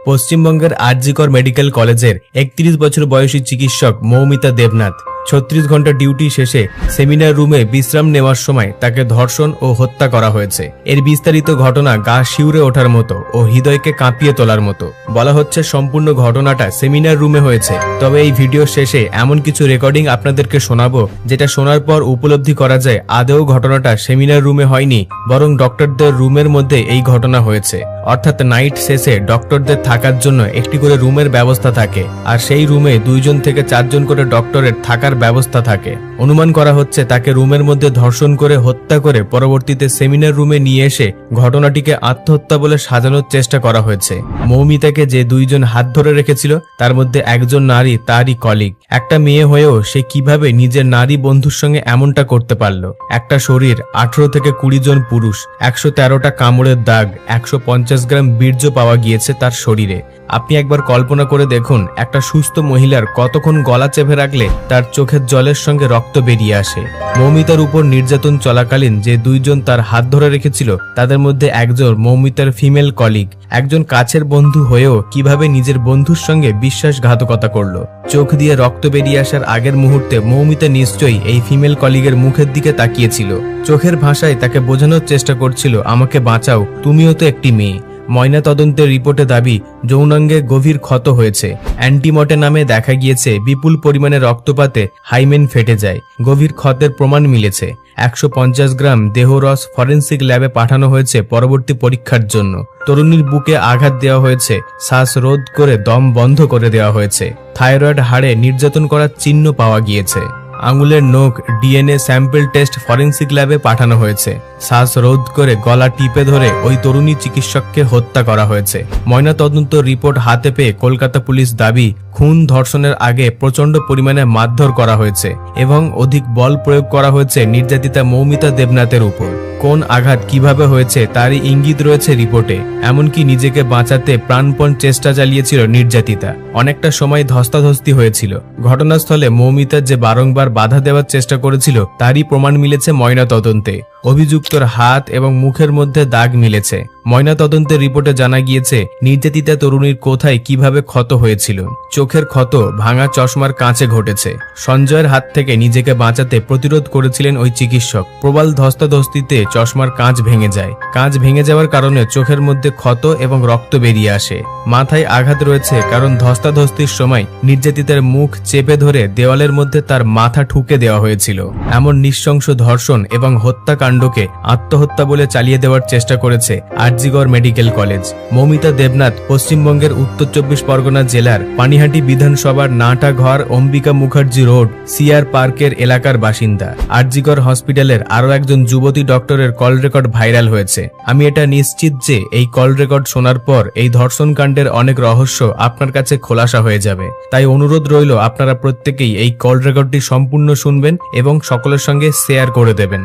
পশ্চিমবঙ্গের আরজিকর মেডিকেল কলেজের ৩১ বছর বয়সী চিকিৎসক মৌমিতা দেবনাথ ৩৬ ঘন্টা ডিউটি শেষে সেমিনার রুমে বিশ্রাম নেওয়ার সময় তাকে ধর্ষণ ও হত্যা করা হয়েছে। এর বিস্তারিত ঘটনা গা শিউরে ওঠার মতো ও হৃদয়কে কাঁপিয়ে তোলার মতো। বলা হচ্ছে সম্পূর্ণ ঘটনাটা সেমিনার রুমে হয়েছে। তবে এই ভিডিও শেষে এমন কিছু রেকর্ডিং আপনাদেরকে শোনাবো যেটা শোনার পর উপলব্ধি করা যায় আদৌ ঘটনাটা সেমিনার রুমে হয়নি, বরং ডক্টরদের রুমের মধ্যে এই ঘটনা হয়েছে। অর্থাৎ নাইট শেষে ডক্টরদের থাকার জন্য একটি করে রুমের ব্যবস্থা থাকে, আর সেই রুমে 2 থেকে 4 জন করে ডক্টরের থাকার ব্যবস্থা থাকে। অনুমান করা হচ্ছে তাকে রুমের মধ্যে ধর্ষণ করে হত্যা করে পরবর্তীতে সেমিনার রুমে নিয়ে এসে ঘটনাটিকে আত্মহত্যা বলে সাজানোর চেষ্টা করা হয়েছে। মৌমিতাকে যে 2 জন হাত ধরে রেখেছিল তার মধ্যে একজন নারী তারই কলিগ। একটা মেয়ে হয়েও সে কিভাবে নিজের নারী বন্ধুর সঙ্গে এমনটা করতে পারলো? একটা শরীর, 18 থেকে 20 জন পুরুষ, 113টা কামড়ের দাগ, 150 গ্রাম বীর্য পাওয়া গিয়েছে তার শরীরে। আপনি একবার কল্পনা করে দেখুন, একটা সুস্থ মহিলার কতক্ষণ গলা চেপে রাখলে তার চোখের জলের সঙ্গে রক্ত বেরিয়ে আসে। মৌমিতার উপর নির্যাতন চলাকালীন যে 2 জন তার হাত ধরে রেখেছিল তাদের মধ্যে একজন মৌমিতার ফিমেল কলিগ। একজন কাছের বন্ধু হয়েও কিভাবে নিজের বন্ধুর সঙ্গে বিশ্বাসঘাতকতা করলো? চোখ দিয়ে রক্ত বেরিয়ে আসার আগের মুহূর্তে মৌমিতা নিশ্চয়ই এই ফিমেল কলিগের মুখের দিকে তাকিয়েছিল। চোখের ভাষায় তাকে বোঝানোর চেষ্টা করছিল, আমাকে বাঁচাও, তুমিও তো একটি মেয়ে। ময়না তদন্তের রিপোর্টে দাবি যৌনাঙ্গে গভীর ক্ষত হয়েছে। অ্যান্টিমর্টে নামে দেখা গিয়েছে বিপুল পরিমাণে রক্তপাতে হাইমেন ফেটে যায়। গভীর ক্ষতের প্রমাণ মিলেছে। 150 গ্রাম দেহরস ফরেন্সিক ল্যাবে পাঠানো হয়েছে পরবর্তী পরীক্ষার জন্য। তরুণীর বুকে আঘাত দেওয়া হয়েছে, শ্বাসরোধ করে দম বন্ধ করে দেওয়া হয়েছে। থাইরয়েড হাড়ে নির্যাতন করার চিহ্ন পাওয়া গিয়েছে। আঙুলের নখ ডিএনএ স্যাম্পল টেস্ট ফরেন্সিক ল্যাবে পাঠানো হয়েছে। শ্বাসরোধ করে গলা টিপে ধরে ওই তরুণী চিকিৎসককে হত্যা করা হয়েছে। ময়নাতদন্ত রিপোর্ট হাতে পেয়ে কলকাতা পুলিশ দাবি খুন ধর্ষণের আগে প্রচন্ড পরিমাণে মারধর করা হয়েছে এবং অধিক বল প্রয়োগ করা হয়েছে নির্যাতিতা মৌমিতা দেবনাথের উপর। কোন আঘাত কিভাবে হয়েছে তারই ইঙ্গিত রয়েছে রিপোর্টে। এমনকি নিজেকে বাঁচাতে প্রাণপণ চেষ্টা চালিয়েছিল নির্যাতিতা। অনেকটা সময় ধস্তাধস্তি হয়েছিল। ঘটনাস্থলে মৌমিতা যে বারংবার বাধা দেওয়ার চেষ্টা করেছিল তারই প্রমাণ মিলেছে ময়না তদন্তে। অভিযুক্তর হাত এবং মুখের মধ্যে দাগ মিলেছে। ময়না তদন্তের রিপোর্টে জানা গিয়েছে নির্যাতিতা তরুণীর কোথায় কিভাবে ক্ষত হয়েছিল। চোখের ক্ষত ভাঙা চশমার কাঁচে ঘটেছে। সঞ্জয়ের হাত থেকে নিজেকে বাঁচাতে প্রতিরোধ করেছিলেন ওই চিকিৎসক। প্রবল ধস্তাধস্তিতে চশমার কাঁচ ভেঙে যায়। কাঁচ ভেঙে যাওয়ার কারণে চোখের মধ্যে ক্ষত এবং রক্ত বেরিয়ে আসে। মাথায় আঘাত রয়েছে, কারণ ধস্তাধস্তির সময় নির্যাতিতার মুখ চেপে ধরে দেওয়ালের মধ্যে তার মাথা ঠুকে দেওয়া হয়েছিল। এমন নৃশংস ধর্ষণ এবং হত্যাকাণ্ডকে আত্মহত্যা বলে চালিয়ে দেওয়ার চেষ্টা করেছে আরজিকর মেডিকেল কলেজ। মৌমিতা দেবনাথ পশ্চিমবঙ্গের উত্তর 24 পরগনা জেলার পানিহাটি বিধানসভার নাটাঘর অম্বিকা মুখার্জি রোড সিআর পার্কের এলাকার বাসিন্দা। আরজিকর হসপিটালের আরো একজন যুবতী ডক্টরের কল রেকর্ড ভাইরাল হয়েছে। আমি এটা নিশ্চিত যে এই কল রেকর্ড শোনার পর এই ধর্ষণ কাণ্ডের অনেক রহস্য আপনার কাছে খোলাসা হয়ে যাবে। তাই অনুরোধ রইল আপনারা প্রত্যেকেই এই কল রেকর্ডটি সম্পূর্ণ শুনবেন এবং সকলের সঙ্গে শেয়ার করে দেবেন।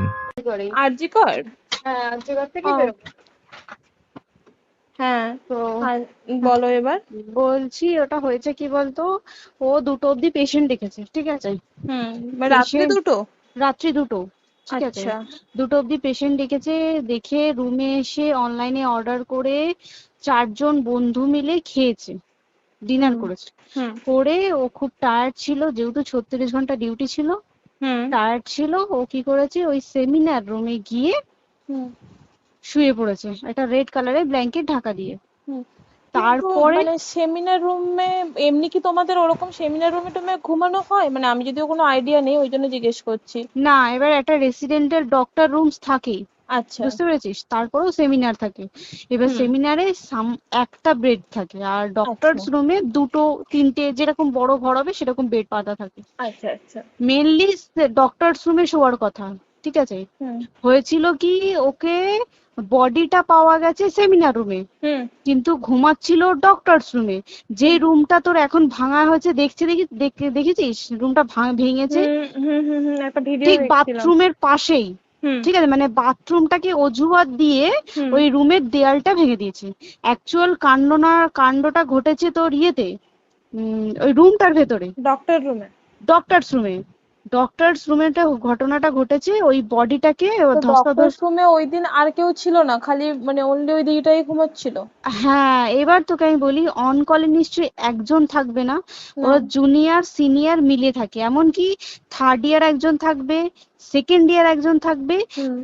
আরজিকর? হ্যাঁ, আরজিকর থেকে হ্যাঁ, তো বলো এবার। বলছি ওটা হয়েছে কি বলতো, ও 2টো অব্দি পেশেন্ট দেখেছে, ঠিক আছে? রাত্রি 2টো? রাত্রি 2টো, ঠিক আছে। আচ্ছা। 2টো অব্দি পেশেন্ট দেখেছে। দেখে রুমে এসে অনলাইনে অর্ডার করে 4 জন বন্ধু মিলে খেয়েছে, ডিনার করেছে। করে ও খুব টায়ার্ড ছিল, যেহেতু 36 ঘন্টা ডিউটি ছিল, টায়ার্ড ছিল। ও কি করেছে, ওই সেমিনার রুমে গিয়ে শুয়ে পড়েছে একটা রেড কালারের ব্ল্যাঙ্কেট ঢাকা দিয়ে। তারপরে মানে সেমিনার রুমে এমনি কি তোমাদের ওরকম সেমিনার রুমে টুমে ঘুমানো হয়? মানে আমি যদিও কোনো আইডিয়া নেই, ওই জন্য জিজ্ঞেস করছি। না, এবার একটা রেসিডেন্টাল ডক্টর রুমস থাকেই, আচ্ছা, বুঝতে পেরেছিস? তারপরেও সেমিনার থাকে। এবার সেমিনারে একটা বেড থাকে, আর ডক্টরস রুমে 2টো 3টে যেরকম বড় ঘর হবে সেরকম বেড পাতা থাকে। আচ্ছা আচ্ছা। মেনলি ডক্টরস রুমে শোয়ার কথা, ঠিক আছে? হয়েছিল কি, ওকে বডিটা পাওয়া গেছে সেমিনার রুমে, কিন্তু ঘুমাচ্ছিল ডক্টরস রুমে। যে রুমটা তোর এখন ভাঙা হয়েছে, দেখেছিস রুমটা ভেঙেছে ঠিক বাথরুমের পাশেই, ঠিক আছে? মানে বাথরুমটাকে অজুহাত দিয়ে ওই রুমের দেয়ালটা ভেঙে দিয়েছে। অ্যাকচুয়াল কাণ্ডটা ঘটেছে তোর ইয়েতে, ওই রুমটার ভেতরে, ডক্টরস রুমে। ডক্টরস রুমে ঘটনাটা ঘটেছে, ওই বডিটাকে ডক্টরস রুমে ওই দিন আর কেউ ছিল না, খালি মানে অনলি ওই দিদিটাই ঘুমাচ্ছিল? হ্যাঁ, এবার তোকে আমি বলি, অন কলে নিশ্চয়ই একজন থাকবে না, ওরা জুনিয়র সিনিয়র মিলিয়ে থাকে, এমনকি থার্ড ইয়ার একজন থাকবে, সেকেন্ড ইয়ার একজন থাকবে,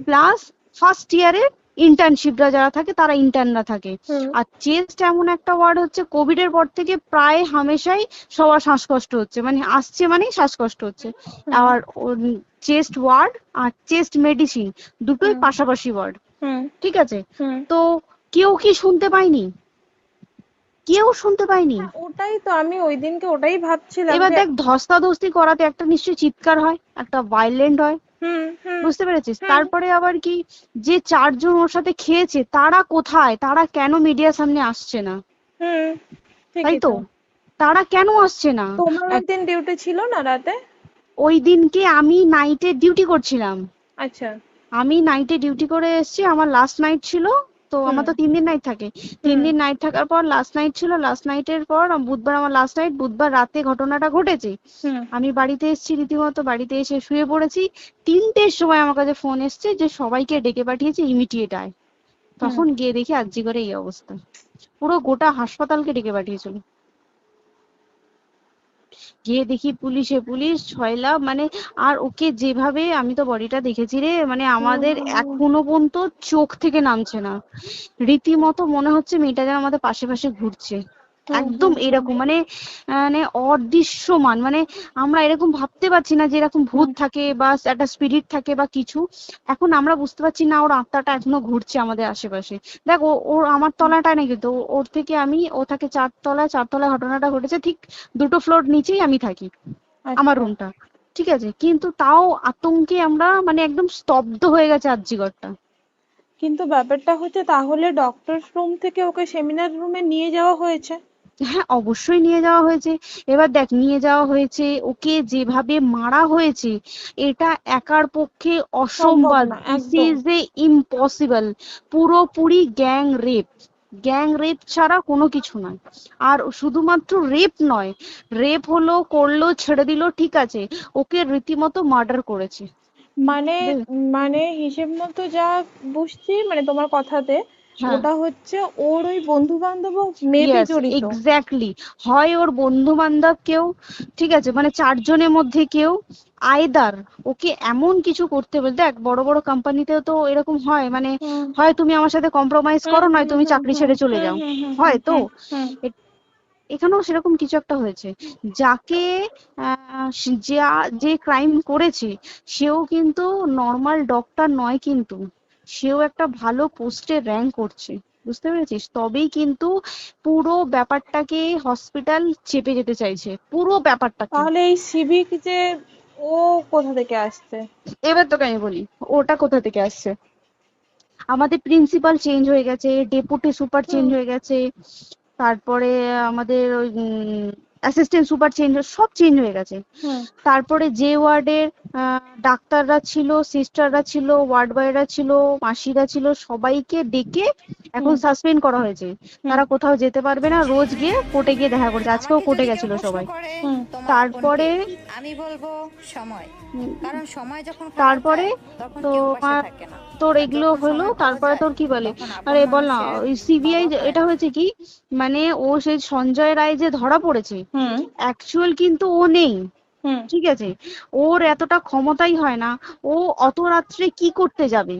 প্লাস ফার্স্ট ইয়ারের ইন্টার্নশিপরা যারা থাকে তারা ইন্টার্নরা থাকে। আর চেস্ট এমন একটা ওয়ার্ড হচ্ছে, কোভিড এর পর থেকে প্রায় হামেশাই সবার শ্বাসকষ্ট হচ্ছে, মানে আসছে মানেই শ্বাসকষ্ট হচ্ছে। আর চেস্ট ওয়ার্ড আর চেস্ট মেডিসিন দুটোই পাশাপাশি ওয়ার্ড, ঠিক আছে? তো কেউ কি শুনতে পায়নি? কেউ শুনতে পায়নি। ওটাই তো আমি ওই দিনকে ওটাই ভাবছিলাম। এবার দেখ, ধস্তাধস্তি করাতে একটা নিশ্চয়ই চিৎকার হয়, একটা ভায়োলেন্ট হয়, বুঝতে পেরেছিস? তারপরে আবার কি, যে 4 জন ওর সাথে খেয়েছে তারা কোথায়, তারা কেন মিডিয়ার সামনে আসছে না? তাই তো, তারা কেন আসছে না? তোমার ওই দিন ডিউটি ছিল না রাতে? ওই দিনকে আমি নাইটে ডিউটি করছিলাম। আচ্ছা। আমি নাইটে ডিউটি করে এসেছি, আমার লাস্ট নাইট ছিল তো। আমার তো 3 দিন নাইট থাকে, 3 দিন নাইট থাকার পর লাস্ট নাইট ছিল, লাস্ট নাইটের পর বুধবার আমার লাস্ট নাইট, বুধবার রাতে ঘটনাটা ঘটেছে। আমি বাড়িতে এসেছি, রীতিমতো বাড়িতে এসে শুয়ে পড়েছি। 3টের সময় আমার কাছে ফোন এসছে যে সবাইকে ডেকে পাঠিয়েছে, ইমিডিয়েট আয়। তখন গিয়ে দেখি আরজি করে এই অবস্থা, পুরো গোটা হাসপাতালকে ডেকে পাঠিয়েছিল। গিয়ে দেখি পুলিশ ছয়লা, মানে আর ওকে যেভাবে, আমি তো বডিটা দেখেছি রে, মানে আমাদের এখনো পর্যন্ত চোখ থেকে নামছে না, রীতিমতো মনে হচ্ছে মেয়েটা যেন আমাদের পাশে পাশে ঘুরছে, একদম এরকম, মানে মানে অদৃশ্যমান, মানে আমরা এরকম ভাবতে পারছি না যে এরকম ভূত থাকে বা একটা স্পিরিট থাকে বা কিছু। এখন আমরা বুঝতে পারছি না ওর আত্মাটা এখনো ঘুরছে আমাদের আশেপাশে। দেখ, ওর আমার তলাটায় নাকি, তো ওর থেকে ও থাকে 4 তলায়, 4 তলায় ঘটনাটা ঘটেছে, ঠিক 2টো ফ্লোর নিচেই আমি থাকি, আমার রুমটা, ঠিক আছে? কিন্তু তাও আতঙ্কে আমরা মানে একদম স্তব্ধ হয়ে গেছে আরজিগরটা। কিন্তু ব্যাপারটা হচ্ছে, তাহলে ডক্টর রুম থেকে ওকে সেমিনার রুমে নিয়ে যাওয়া হয়েছে? হ্যাঁ, অবশ্যই নিয়ে যাওয়া হয়েছে। এবার দেখ, নিয়ে যাওয়া হয়েছে, ওকে যেভাবে মারা হয়েছে এটা একার পক্ষে অসম্ভব, দিস ইজ এ ইম্পসিবল, পুরোপুরি গ্যাং রেপ, গ্যাং রেপ ছাড়া কোনো কিছু নয়। আর শুধুমাত্র রেপ নয়, রেপ হলো, করলো, ছেড়ে দিল, ঠিক আছে, ওকে রীতিমতো মার্ডার করেছে। মানে মানে হিসেব মতো যা বুঝছি, মানে তোমার কথাতে, ওটা হচ্ছে ওর ওই বন্ধু বান্ধব মেবি জড়িত। এক্স্যাক্টলি, হয় ওর বন্ধু বান্ধব কেউ, ঠিক আছে, মানে 4 জনের মধ্যে কেউ, আইদার ওকে এমন কিছু করতে বলতে। দেখ, বড় বড় কোম্পানিতেও তো এরকম হয়, মানে হয় তুমি আমার সাথে কম্প্রোমাইজ করো, নয় তুমি চাকরি ছেড়ে চলে যাও, হয় তো। এখানেও সেরকম কিছু একটা হয়েছে, যাকে যে ক্রাইম করেছে সেও কিন্তু নর্মাল ডক্টর নয়, কিন্তু সেও একটা ভালো পোস্টে র্যাঙ্ক করছে, বুঝতে পেরেছিস? তবেই কিন্তু পুরো ব্যাপারটাকে হসপিটাল চেপে যেতে চাইছে, পুরো ব্যাপারটা। তাহলে এই সিভিক যে ও কোথা থেকে আসছে? এবার তোকে আমি বলি ওটা কোথা থেকে আসছে। আমাদের প্রিন্সিপাল চেঞ্জ হয়ে গেছে, ডেপুটি সুপার চেঞ্জ হয়ে গেছে, তারপরে আমাদের ওই অ্যাসিস্ট্যান্ট সুপার চেঞ্জ, সব চেঞ্জ হয়ে গেছে। তারপরে যে ওয়ার্ডের ডাক্তাররা ছিল, সিস্টাররা ছিল, ওয়ার্ড বয়রা ছিল, মাসিরা ছিল, সবাইকে ডেকে এখন সাসপেন্ড করা হয়েছে। তারা কোথাও যেতে পারবে না, রোজ গিয়ে কোর্টে গিয়ে দেখা করছে, আজকেও কোর্টে গেছিল সবাই। তারপরে আমি বলবো সময়, কারণ সময় যখন তারপরে তো তোর এগুলো হলো, তারপরে তোর কি বলে, আরে বল না, ওই সিবিআই এটা হয়েছে কি, মানে ও সেই সঞ্জয় রায় যে ধরা পড়েছে, অ্যাকচুয়াল কিন্তু ও নেই, ঠিক আছে? ওর এতটা ক্ষমতাই হয় না, ও অত রাত্রে কি করতে যাবে,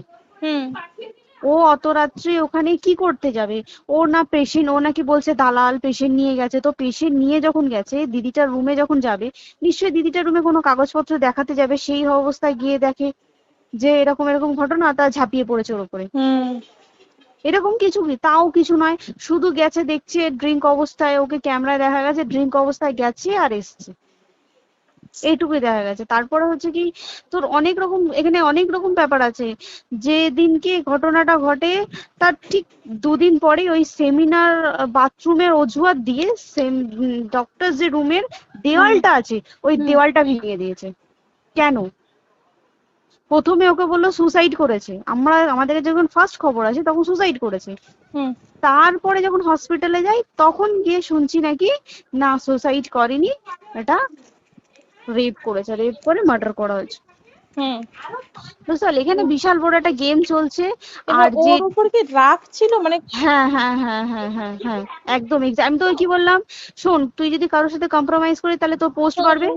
ও অত রাত্রে ওখানে কি করতে যাবে? ও না পেশেন্ট, ও নাকি বলছে দালাল পেশেন্ট নিয়ে গেছে, তো পেশেন্ট নিয়ে যখন গেছে দিদিটার রুমে যখন যাবে, নিশ্চয়ই দিদিটার রুমে কোনো কাগজপত্র দেখাতে যাবে, সেই অবস্থায় গিয়ে দেখে যে এরকম এরকম ঘটনা, তা ঝাঁপিয়ে পড়েছে ওর উপরে। এরকম কিছু কি, তাও কিছু নয়, শুধু গেছে, দেখছে ড্রিঙ্ক অবস্থায়, ওকে ক্যামেরায় দেখা গেছে ড্রিঙ্ক অবস্থায় গেছে আর এসছে, এইটুকুই দেখা গেছে। তারপরে হচ্ছে কি, তোর অনেক রকম, এখানে অনেক রকম ব্যাপার আছে। যে দিনকে ঘটনাটা ঘটে তার ঠিক 2 দিন পরে ওই সেমিনার বাথরুমের অজুহাত দিয়ে ডক্টর যে রুমের দেওয়ালটা আছে ওই দেওয়ালটা ভেঙে দিয়েছে। কেন? প্রথমে ওকে বললো সুসাইড করেছে, আমাদের যখন ফার্স্ট খবর আছে তখন সুসাইড করেছে। তারপরে যখন হসপিটালে যাই তখন গিয়ে শুনছি নাকি না, সুসাইড করেনি, এটা রেপ করেছে, রেপ করে মার্ডার করা হয়েছে। হুম। বুঝতে পারলি, এখানে বিশাল বড় একটা গেম চলছে। এবার আর যে ওর উপর কি রাগ ছিল মানে? হ্যাঁ হ্যাঁ হ্যাঁ হ্যাঁ হ্যাঁ হ্যাঁ একদম আমি তো কি বললাম, শোন তুই যদি কারোর সাথে কম্প্রোমাইজ করিস তাহলে তোর পোস্ট বাড়বে,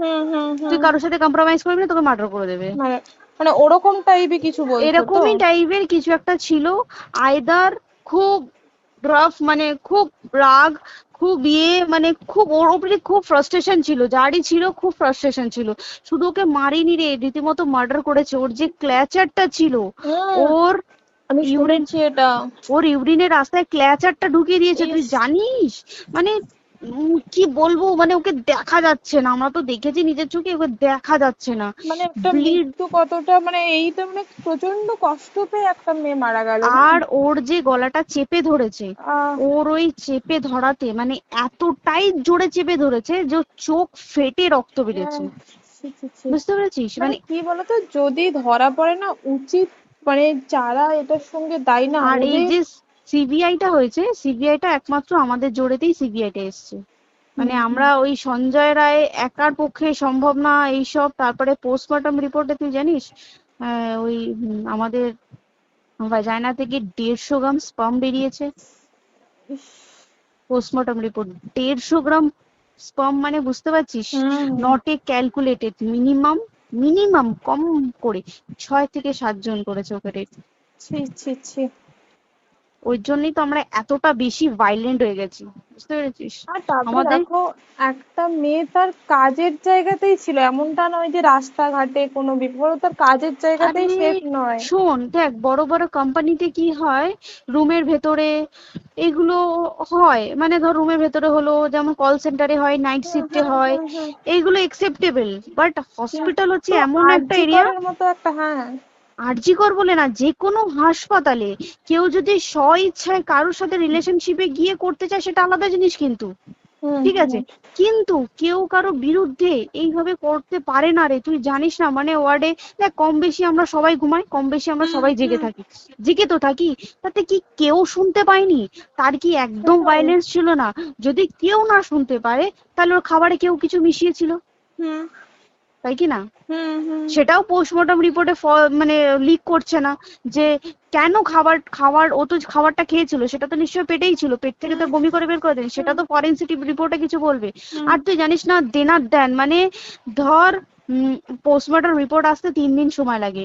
তুই কারোর সাথে কম্প্রোমাইজ করবি না তোকে মার্ডার করে দেবে। মানে মানে ওরকম টাইপের কিছু বলছো তো? এরকমই টাইপের কিছু একটা ছিল, আইদার খুব রাফ মানে খুব রাগ, খুব মানে খুব ওর উপরে খুব ফ্রাস্ট্রেশন ছিল, যারই ছিল খুব ফ্রাস্ট্রেশন ছিল। শুধু ওকে মারিনি রে, রীতিমতো মার্ডার করেছে। ওর যে ক্ল্যাচারটা ছিল, ওর আমি ইউরিন, শুনেছি এটা। ওর ইউরিনের রাস্তায় ক্ল্যাচারটা ঢুকিয়ে দিয়েছে, তুই জানিস? মানে কি বলবো, মানে ওকে দেখা যাচ্ছে না, আমরা তো দেখেছি নিজের চোখে, ওকে দেখা যাচ্ছে না। মানে একটা ব্লিড, মৃত্যু কতটা মানে এইটা মানে প্রচন্ড কষ্ট পেয়ে একটা মেয়ে মারা গেল। আর ওর যে গলাটা চেপে ধরেছে, ওর ওই চেপে ধরাতে মানে এতটাই জোরে চেপে ধরেছে যে ওর চোখ ফেটে রক্ত বেরিয়েছে। বুঝতে পেরেছিস? মানে কি বলতো, যদি ধরা পড়ে না, উচিত মানে যারা এটার সঙ্গে দায়ী না, আর এই যে সিবিআইটা হয়েছে, সিবিআইটা একমাত্র আমাদের জোরেতেই সিবিআইটা এসছে। মানে আমরা ওই সঞ্জয় রায় একার পক্ষে সম্ভব না এইসব। তারপরে পোস্টমর্টম রিপোর্টে তুই জানিস ওই আমাদের ভাজাইনা থেকে 150 গ্রাম স্পার্ম বেরিয়েছে। পোস্টমর্টম রিপোর্ট 150 গ্রাম স্পার্ম, মানে বুঝতে পারছিস? নট এ ক্যালকুলেটেড, মিনিমাম কম করে 6 থেকে 7 জন করেছে ওকে রেপ। ছি ছি ছি। ওই জন্যই তো আমরা এতটা বেশি ভাইলেন্ট হয়ে গেছি, বুঝতে পেরেছিস? আর তারপর দেখো, একটা মেয়ে তার কাজের জায়গাতেই ছিল, এমনটা নয় যে রাস্তাঘাটে কোনো বিপদ, তার কাজের জায়গাতেই সেফ নয়। শোন দেখ, বড় বড় কোম্পানিতে কি হয়, রুমের ভেতরে এগুলো হয়, মানে ধর রুমের ভেতরে হলো, যেমন কল সেন্টারে হয়, নাইট শিফটে হয়, এইগুলো একসেপ্টেবল। বাট হসপিটাল হচ্ছে এমন একটা এরিয়া, মতো একটা, হ্যাঁ আরজিকর বলে না, যে কোনো হাসপাতালে কেউ যদি স্ব ইচ্ছায় কারোর সাথে রিলেশনশিপে গিয়ে করতে চায় সেটা আলাদা জিনিস, কিন্তু ঠিক আছে, কিন্তু কেউ কারো বিরুদ্ধে এইভাবে করতে পারে না রে। তুই জানিস না, মানে ওয়ার্ডে দেখ, কম বেশি আমরা সবাই ঘুমাই, কম বেশি আমরা সবাই জেগে তো থাকি, তাতে কি কেউ শুনতে পায়নি? তার কি একদম ভাইলেন্স ছিল না? যদি কেউ না শুনতে পারে তাহলে ওর খাবারে কেউ কিছু মিশিয়েছিল, তাই কি না? সেটাও পোস্টমর্টম রিপোর্টে মানে লিক করছে না যে কেন খাবার ও তো খাবারটা খেয়েছিল, সেটা তো নিশ্চয়ই পেটেই ছিল, পেট থেকে তো বমি করে বের করে দেন, সেটা তো ফরেনসিক রিপোর্টে কিছু বলবে। আর তুই জানিস না, দেনার দেন মানে ধর পোস্টমর্টম রিপোর্ট আসতে 3 দিন সময় লাগে,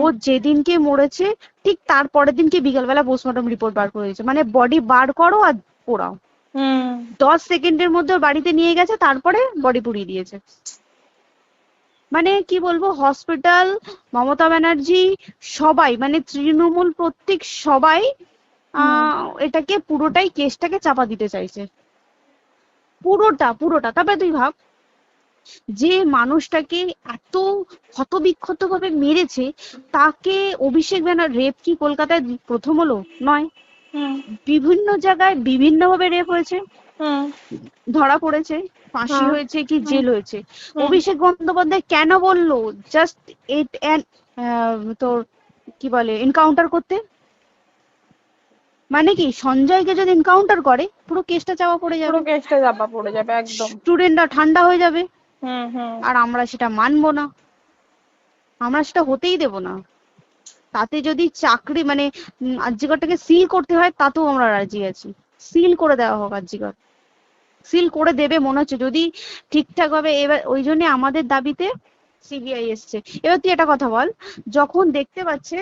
ও যেদিনকে মরেছে ঠিক তার পরের দিনকে বিকালবেলা পোস্টমর্টম রিপোর্ট বার করে দিয়েছে, মানে বডি বার করো আর পোড়াও, 10 সেকেন্ডের মধ্যে বাড়িতে নিয়ে গেছে, তারপরে বডি পুড়িয়ে দিয়েছে। মানে কি বলবো, হসপিটাল, মমতা ব্যানার্জি, সবাই মানে তৃণমূল প্রত্যেক সবাই এটাকে পুরোটাই কেসটাকে চাপা দিতে চাইছে, পুরোটা। তবে তুই ভাব, যে মানুষটাকে এত ক্ষতবিক্ষত ভাবে মেরেছে, তাকে অভিষেক ব্যানার রেপ কি কলকাতায় প্রথম হলো? নয়, বিভিন্ন জায়গায় বিভিন্ন ভাবে রেপ হয়েছে, ধরা পড়েছে, ফাঁসি হয়েছে কি জেল হয়েছে। অভিষেক বন্দ্যোপাধ্যায় কেন বললো জাস্ট তোর কি বলে এনকাউন্টার করতে? মানে কি, সঞ্জয়কে যদি এনকাউন্টার করে পুরো কেসটা চাপা পড়ে যাবে, একদম স্টুডেন্টরা ঠান্ডা হয়ে যাবে। আর আমরা সেটা মানবো না, আমরা সেটা হতেই দেব না। তাতে যদি চাকরি মানে আরজিকরটাকে সিল করতে হয় তাতেও আমরা রাজি আছি, সিল করে দেওয়া হোক, আরজিকর সিল করে দেবে মনে হচ্ছে যদি ঠিকঠাক ভাবে। এবার ওই জন্য আমাদের দাবিতে সিবিআই এসছে। এবার তুই একটা কথা বল, যখন দেখতে পাচ্ছে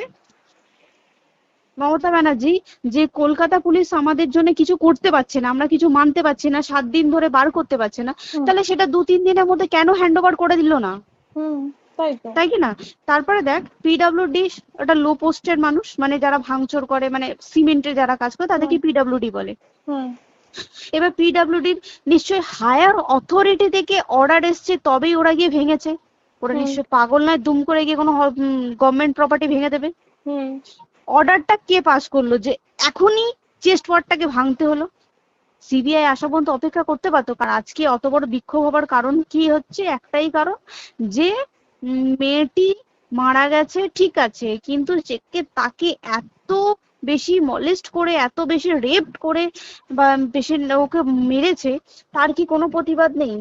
মমতা ব্যানার্জি যে কলকাতা পুলিশ আমাদের জন্য কিছু করতে পারছে না, আমরা কিছু মানতে পারছি না, 7 দিন ধরে বার করতে পারছে না, তাহলে সেটা 2-3 দিনের মধ্যে কেন হ্যান্ড ওভার করে দিল না? তাই কি না? তারপরে দেখ, পিডব্লিউডি একটা লো পোস্টের মানুষ, মানে যারা ভাঙচুর করে, মানে সিমেন্টের যারা কাজ করে তাদেরকে পিডব্লিউডি বলে। এবার পিডব্লিউডি নিশ্চয়ই হায়ার অথরিটি থেকে অর্ডার এসছে তবেই ওরা গিয়ে ভেঙেছে, ওরা নিশ্চয়ই পাগল নয় দুম করে গিয়ে কোনো গভর্নমেন্ট প্রপার্টি ভেঙে দেবে। অর্ডারটা কে পাস করলো যে এখনই চেস্ট ওয়ার্ডটাকে ভাঙতে হলো? সিবিআই আসা পর্যন্ত অপেক্ষা করতে পারতো। কারণ আজকে অত বড় বিক্ষোভ হবার কারণ কি হচ্ছে? একটাই কারণ, যে মেয়েটি মারা গেছে ঠিক আছে, কিন্তু তাকে এত বেশি মলেস্ট করে, এত বেশি রেপ করে বা বেশি ওকে মেরেছে, তার কি কোনো প্রতিবাদ নেই?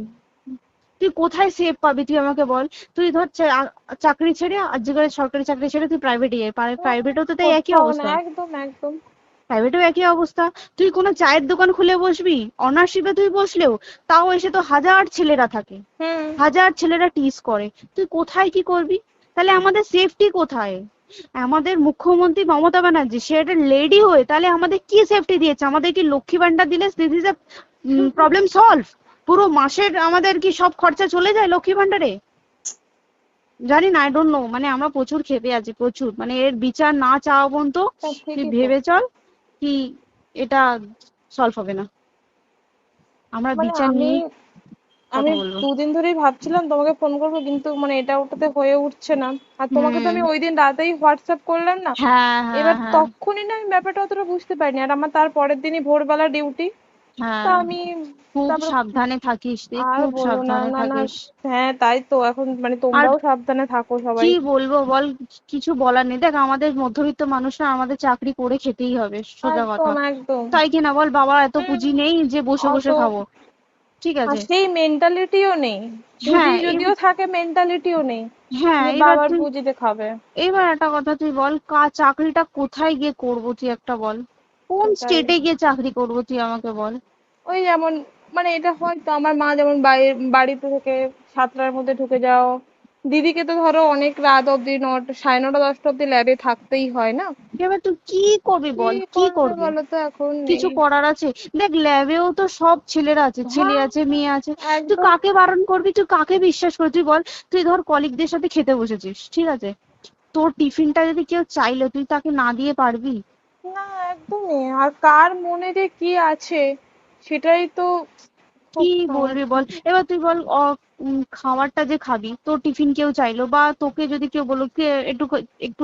তুই কোথায় সেফ পাবি তুই আমাকে বল? তুই ধর চাকরি ছেড়ে আজকে সরকারি চাকরি ছেড়ে তুই প্রাইভেটে যাই, প্রাইভেটেও তো তাই একই কোথাও অবস্থা, না, একদম একদম। প্রাইভেটেও একই অবস্থা। তুই কোনো চায়ের দোকান খুলে বসবি, অনার্সশিপে তুই বসলেও তাও এসে তো হাজার ছেলেরা থাকে, হাজার ছেলেরা টিজ করে, তুই কোথায় কি করবি? তাহলে আমাদের সেফটি কোথায়? আমাদের মুখ্যমন্ত্রী মমতা ব্যানার্জি, সে একটা লেডি হয়ে তাহলে আমাদের কি সেফটি দিয়েছে? আমাদের কি লক্ষ্মী ভান্ডার দিলে this is a problem solve? পুরো মাসের আমাদের কি সব খরচা চলে যায় লক্ষ্মী ভান্ডারে? জানি না, আই ডোন্ট নো, মানে আমরা প্রচুর ক্ষেপে আছি, প্রচুর, মানে এর বিচার না চাওয়া পর্যন্ত তুই ভেবে চল কি এটা সলভ হবে না। আমরা মানে বিচার আমি নিয়ে আমি কথা বলবো। দুদিন ধরেই ভাবছিলাম তোমাকে ফোন করবো, কিন্তু মানে এটা ওটাতে হয়ে উঠছে না। আর তোমাকে তো আমি ওই দিন রাতেই হোয়াটসঅ্যাপ করলাম না, হ্যাঁ হ্যাঁ এবার হ্যাঁ তখনই না আমি ব্যাপারটা অতটা বুঝতে পারিনি, আর আমার তার পরের দিনই ভোরবেলা ডিউটি। তা হ্যাঁ, আমি খুব তারপর সাবধানে থাকিস তুই, আর খুব বলো না, সাবধানে না না, থাকিস। হ্যাঁ তাই তো, এখন মানে আর তোমরাও সাবধানে থাকো সবাই। কি বলবো বল, কিছু বলার নেই। দেখ আমাদের মধ্যবিত্ত মানুষরা, আমাদের চাকরি করে খেতেই হবে, সোজা কথা, একদম একদম। তাই কিনা বল? বাবার এত হুম, পুঁজি নেই যে বসে অত, বসে খাবো, ঠিক আর আছে? সেই মেন্টালিটিও নেই, পুঁজি হ্যাঁ যদিও থাকে মেন্টালিটিও নেই হ্যাঁ, যে এবার বাবার তুই, পুঁজিতে খাবে। এবার একটা কথা তুই বল, চাকরিটা কোথায় গিয়ে করবো তুই একটা বল? কোন সেটাই। স্টেটে গিয়ে চাকরি করবো তুই আমাকে বল? ওই যেমন, মানে এটা হয়তো আমার মা যেমন বাড়িতে থেকে 7টার মধ্যে ঢুকে যাও, দিদিকে তো ধরো অনেক রাত অব্দি 9টা, 9:30, 10টা অব্দি ল্যাবে থাকতেই হয় না। এবার তুই কি করবি কি বল, কি করবে করবি? বলো তো, এখন কিছু নেই। করার আছে? দেখ ল্যাবেও তো সব ছেলেরা আছে, ছেলে হ্যাঁ, আছে মেয়ে আছে, তুই একদম। কাকে বারণ করবি, তুই কাকে বিশ্বাস করবি তুই বল? তুই ধর কলিগদের সাথে খেতে বসেছিস, ঠিক আছে, তোর টিফিনটা যদি কেউ চাইলো তুই তাকে না দিয়ে পারবি? না, একদমই। আর কার মনে যে কি আছে সেটাই তো খুব কি বলবি সমস্যা। বল? এবার তুই বল, খাবারটা যে খাবি তোর টিফিন কেউ চাইলো বা তোকে যদি কেউ বললো একটু একটু